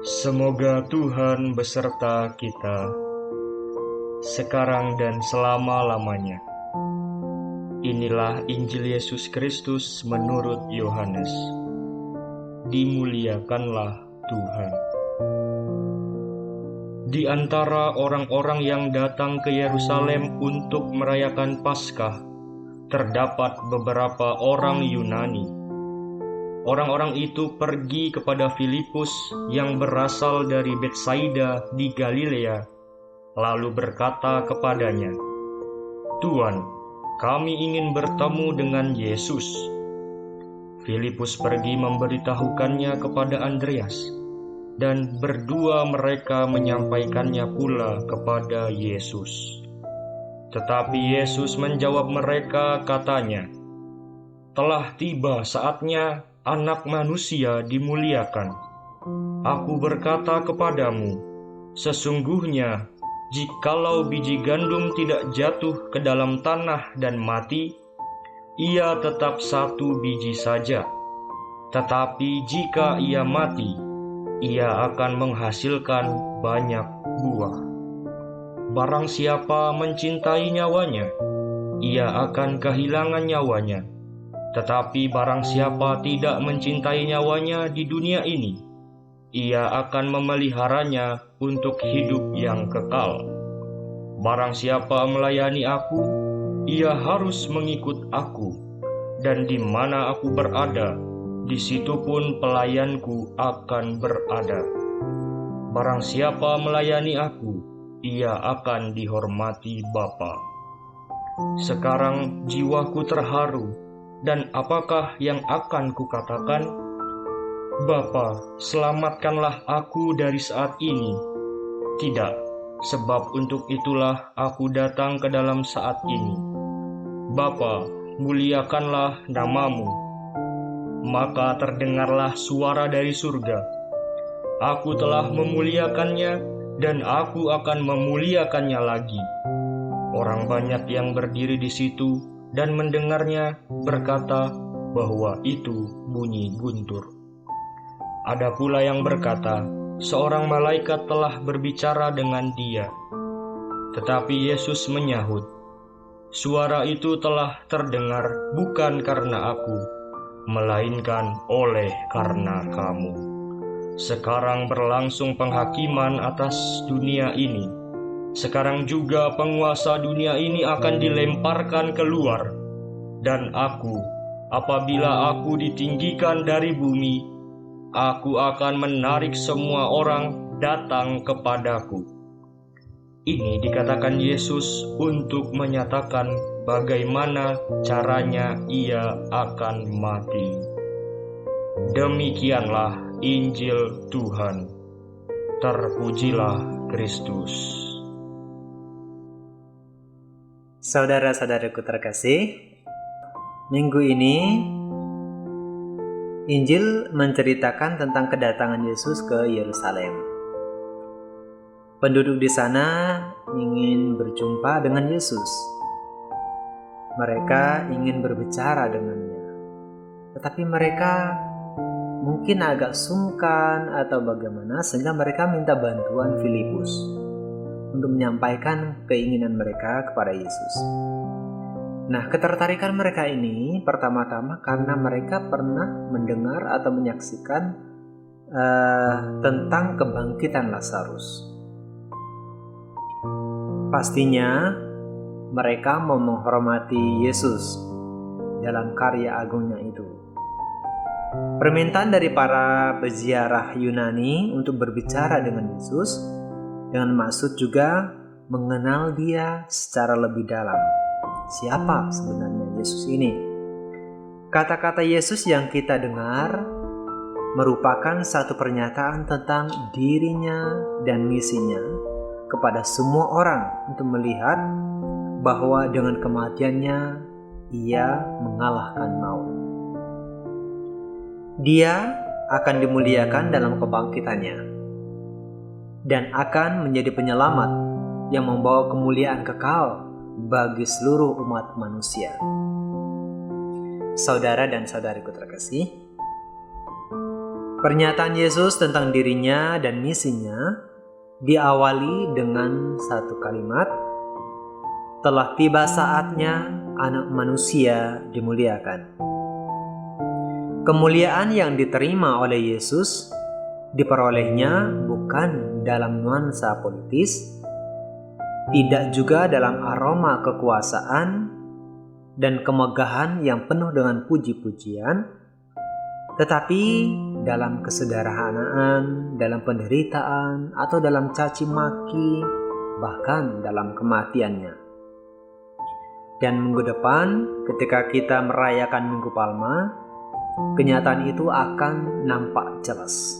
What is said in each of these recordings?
Semoga Tuhan beserta kita, sekarang dan selama-lamanya. Inilah Injil Yesus Kristus menurut Yohanes. Dimuliakanlah Tuhan. Di antara orang-orang yang datang ke Yerusalem untuk merayakan Paskah, terdapat beberapa orang Yunani. Orang-orang itu pergi kepada Filipus yang berasal dari Betsaida di Galilea, lalu berkata kepadanya, "Tuan, kami ingin bertemu dengan Yesus." Filipus pergi memberitahukannya kepada Andreas, dan berdua mereka menyampaikannya pula kepada Yesus. Tetapi Yesus menjawab mereka, katanya, "Telah tiba saatnya Anak Manusia dimuliakan. Aku berkata kepadamu, sesungguhnya, jikalau biji gandum tidak jatuh ke dalam tanah dan mati, ia tetap satu biji saja. Tetapi jika ia mati, ia akan menghasilkan banyak buah. Barang siapa mencintai nyawanya, ia akan kehilangan nyawanya. Tetapi barang siapa tidak mencintai nyawanya di dunia ini, ia akan memeliharanya untuk hidup yang kekal. Barang siapa melayani aku, ia harus mengikut aku, dan di mana aku berada, di situ pun pelayanku akan berada. Barang siapa melayani aku, ia akan dihormati Bapa." Sekarang jiwaku terharu, dan apakah yang akan kukatakan? "Bapa, selamatkanlah aku dari saat ini." Tidak, sebab untuk itulah aku datang ke dalam saat ini. "Bapa, muliakanlah namamu." Maka terdengarlah suara dari surga, "Aku telah memuliakannya, dan aku akan memuliakannya lagi." Orang banyak yang berdiri di situ dan mendengarnya berkata bahwa itu bunyi guntur. Ada pula yang berkata, seorang malaikat telah berbicara dengan dia. Tetapi Yesus menyahut, "Suara itu telah terdengar bukan karena aku, melainkan oleh karena kamu. Sekarang berlangsung penghakiman atas dunia ini. Sekarang juga penguasa dunia ini akan dilemparkan keluar. Dan aku, apabila aku ditinggikan dari bumi, aku akan menarik semua orang datang kepadaku." Ini dikatakan Yesus untuk menyatakan bagaimana caranya ia akan mati. Demikianlah Injil Tuhan. Terpujilah Kristus. Saudara-saudaraku terkasih, minggu ini Injil menceritakan tentang kedatangan Yesus ke Yerusalem. Penduduk di sana ingin berjumpa dengan Yesus. Mereka ingin berbicara dengannya. Tetapi mereka mungkin agak sungkan atau bagaimana, sehingga mereka minta bantuan Filipus untuk menyampaikan keinginan mereka kepada Yesus. Nah, ketertarikan mereka ini pertama-tama karena mereka pernah mendengar atau menyaksikan tentang kebangkitan Lazarus. Pastinya mereka mau menghormati Yesus dalam karya agungnya itu. Permintaan dari para peziarah Yunani untuk berbicara dengan Yesus dengan maksud juga mengenal dia secara lebih dalam. Siapa sebenarnya Yesus ini? Kata-kata Yesus yang kita dengar merupakan satu pernyataan tentang dirinya dan misinya kepada semua orang untuk melihat bahwa dengan kematiannya ia mengalahkan maut. Dia akan dimuliakan dalam kebangkitannya dan akan menjadi penyelamat yang membawa kemuliaan kekal bagi seluruh umat manusia. Saudara dan saudariku terkasih, Pernyataan Yesus tentang dirinya dan misinya diawali dengan satu kalimat, "Telah tiba saatnya Anak Manusia dimuliakan." Kemuliaan yang diterima oleh Yesus diperolehnya bukan dalam nuansa politis, tidak juga dalam aroma kekuasaan dan kemegahan yang penuh dengan puji-pujian, tetapi dalam kesederhanaan, dalam penderitaan, atau dalam caci maki, bahkan dalam kematiannya. Dan minggu depan, ketika kita merayakan Minggu Palma, kenyataan itu akan nampak jelas.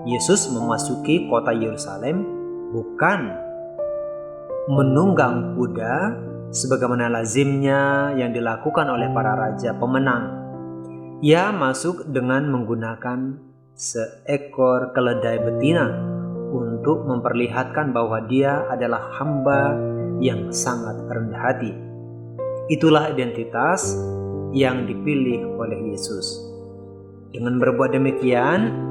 Yesus memasuki kota Yerusalem bukan menunggang kuda sebagaimana lazimnya yang dilakukan oleh para raja pemenang. Ia masuk dengan menggunakan seekor keledai betina untuk memperlihatkan bahwa dia adalah hamba yang sangat rendah hati. Itulah identitas yang dipilih oleh Yesus. Dengan berbuat demikian,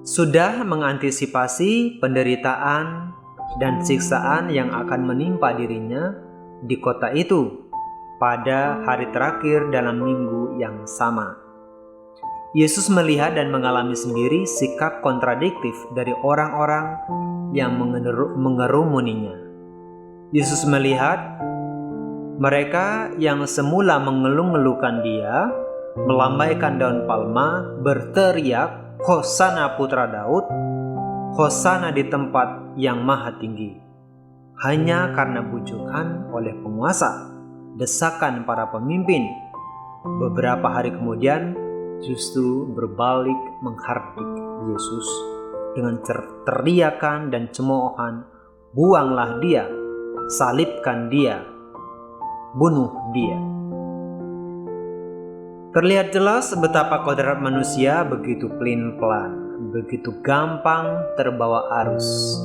sudah mengantisipasi penderitaan dan siksaan yang akan menimpa dirinya di kota itu pada hari terakhir dalam minggu yang sama. Yesus melihat dan mengalami sendiri sikap kontradiktif dari orang-orang yang mengerumuninya. Yesus melihat mereka yang semula mengeluh-ngeluhkan dia, melambaikan daun palma, berteriak, "Hosana putra Daud, Hosana di tempat yang maha tinggi," hanya karena bujukan oleh penguasa, desakan para pemimpin. Beberapa hari kemudian justru berbalik menghardik Yesus dengan teriakan dan cemoohan, "Buanglah dia, salibkan dia, bunuh dia." Terlihat jelas betapa kodrat manusia begitu pelin-pelan, begitu gampang terbawa arus,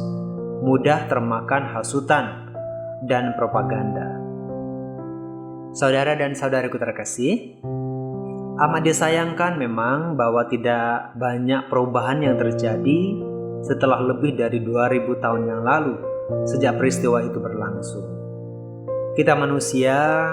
mudah termakan hasutan dan propaganda. Saudara dan saudariku terkasih, amat disayangkan memang bahwa tidak banyak perubahan yang terjadi setelah lebih dari 2000 tahun yang lalu sejak peristiwa itu berlangsung. Kita manusia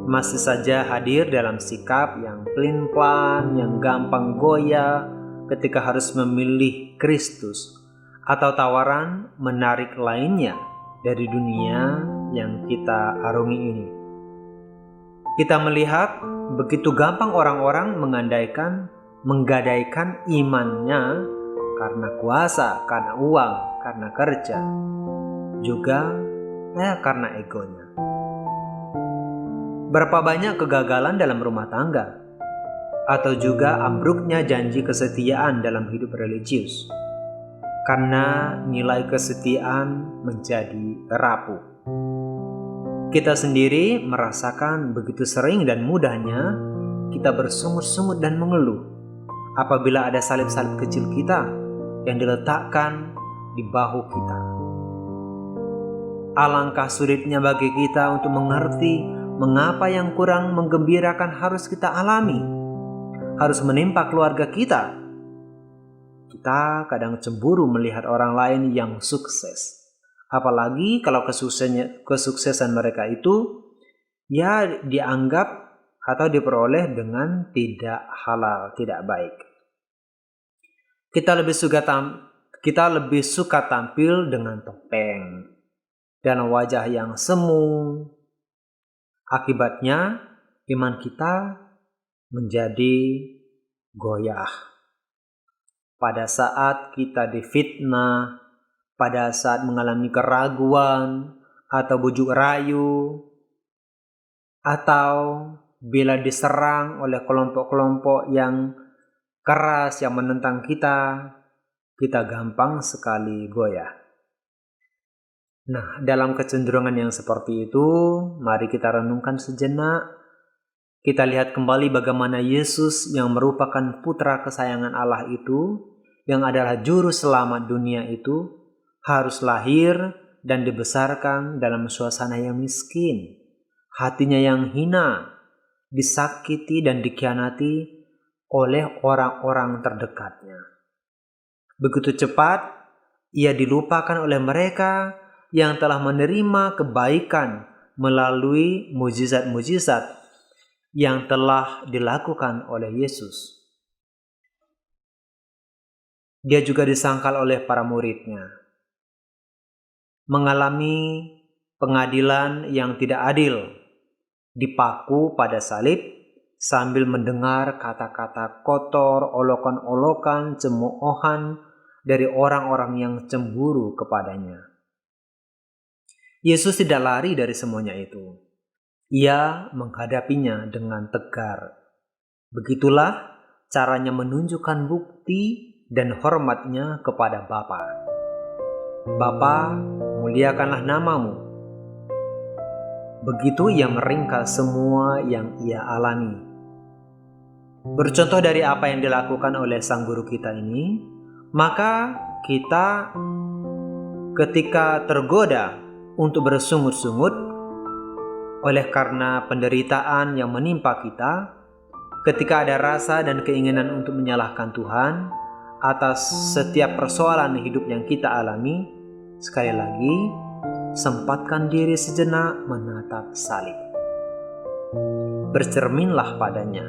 masih saja hadir dalam sikap yang pelin-pelan, yang gampang goyah ketika harus memilih Kristus atau tawaran menarik lainnya dari dunia yang kita arungi ini. Kita melihat begitu gampang orang-orang menggadaikan imannya karena kuasa, karena uang, karena kerja, juga karena egonya. Berapa banyak kegagalan dalam rumah tangga, atau juga ambruknya janji kesetiaan dalam hidup religius, karena nilai kesetiaan menjadi rapuh. Kita sendiri merasakan begitu sering dan mudahnya kita bersungut-sungut dan mengeluh apabila ada salib-salib kecil kita yang diletakkan di bahu kita. Alangkah sulitnya bagi kita untuk mengerti mengapa yang kurang menggembirakan harus kita alami, harus menimpa keluarga kita. Kita kadang cemburu melihat orang lain yang sukses, apalagi kalau kesuksesan mereka itu dianggap atau diperoleh dengan tidak halal, tidak baik. Kita lebih suka tampil dengan topeng dan wajah yang semu. Akibatnya iman kita menjadi goyah. Pada saat kita difitnah, pada saat mengalami keraguan atau bujuk rayu, atau bila diserang oleh kelompok-kelompok yang keras yang menentang kita gampang sekali goyah. Nah, dalam kecenderungan yang seperti itu, mari kita renungkan sejenak. Kita lihat kembali bagaimana Yesus yang merupakan putra kesayangan Allah itu, yang adalah juru selamat dunia itu, harus lahir dan dibesarkan dalam suasana yang miskin, hatinya yang hina, disakiti dan dikhianati, oleh orang-orang terdekatnya. Begitu cepat ia dilupakan oleh mereka yang telah menerima kebaikan melalui mujizat-mujizat yang telah dilakukan oleh Yesus. Dia juga disangkal oleh para muridnya, mengalami pengadilan yang tidak adil, dipaku pada salib sambil mendengar kata-kata kotor, olokan-olokan, cemoohan dari orang-orang yang cemburu kepadanya. Yesus tidak lari dari semuanya itu. Ia menghadapinya dengan tegar. Begitulah caranya menunjukkan bukti dan hormatnya kepada Bapa. Bapa, muliakanlah namamu. Begitu ia meringkas semua yang ia alami. Bercontoh dari apa yang dilakukan oleh sang guru kita ini, maka kita ketika tergoda untuk bersungut-sungut oleh karena penderitaan yang menimpa kita, ketika ada rasa dan keinginan untuk menyalahkan Tuhan atas setiap persoalan hidup yang kita alami, sekali lagi, sempatkan diri sejenak menatap salib. Bercerminlah padanya,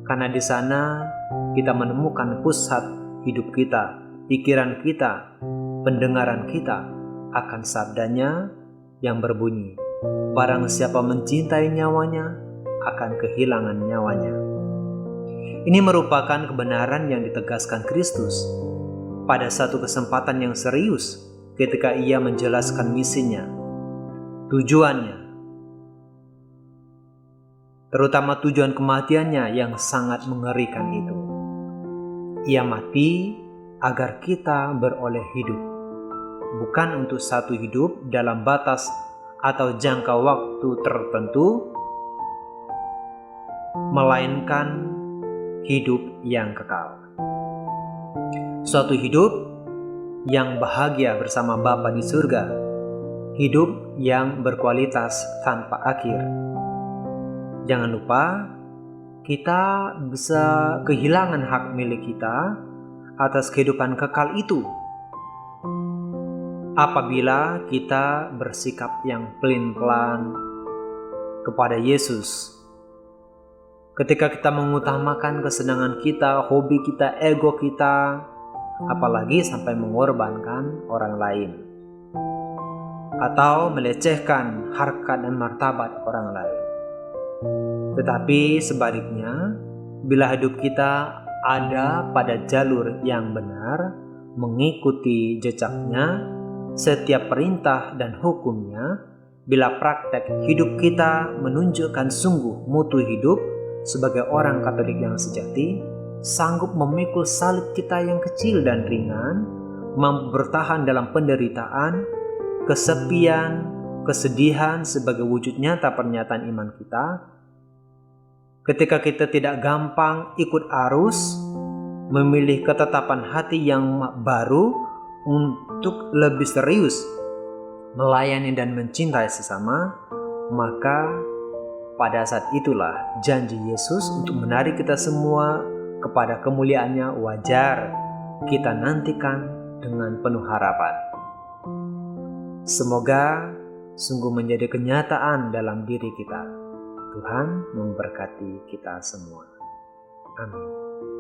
karena di sana kita menemukan pusat hidup kita, pikiran kita, pendengaran kita akan sabdanya yang berbunyi, barang siapa mencintai nyawanya akan kehilangan nyawanya. Ini merupakan kebenaran yang ditegaskan Kristus pada satu kesempatan yang serius ketika ia menjelaskan misinya, tujuannya, terutama tujuan kematiannya yang sangat mengerikan itu. Ia mati agar kita beroleh hidup, bukan untuk satu hidup dalam batas atau jangka waktu tertentu, melainkan hidup yang kekal. Suatu hidup yang bahagia bersama Bapa di surga, hidup yang berkualitas tanpa akhir. Jangan lupa, kita bisa kehilangan hak milik kita atas kehidupan kekal itu apabila kita bersikap yang pelin-pelan kepada Yesus. Ketika kita mengutamakan kesenangan kita, hobi kita, ego kita, apalagi sampai mengorbankan orang lain, atau melecehkan harkat dan martabat orang lain. Tetapi sebaliknya, bila hidup kita ada pada jalur yang benar, mengikuti jejaknya, setiap perintah dan hukumnya, bila praktek hidup kita menunjukkan sungguh mutu hidup sebagai orang Katolik yang sejati, sanggup memikul salib kita yang kecil dan ringan, mampu bertahan dalam penderitaan, kesepian, kesedihan sebagai wujud nyata pernyataan iman kita. Ketika kita tidak gampang ikut arus, memilih ketetapan hati yang baru untuk lebih serius melayani dan mencintai sesama, maka pada saat itulah janji Yesus untuk menarik kita semua kepada kemuliaannya wajar kita nantikan dengan penuh harapan. Semoga sungguh menjadi kenyataan dalam diri kita. Tuhan memberkati kita semua. Amin.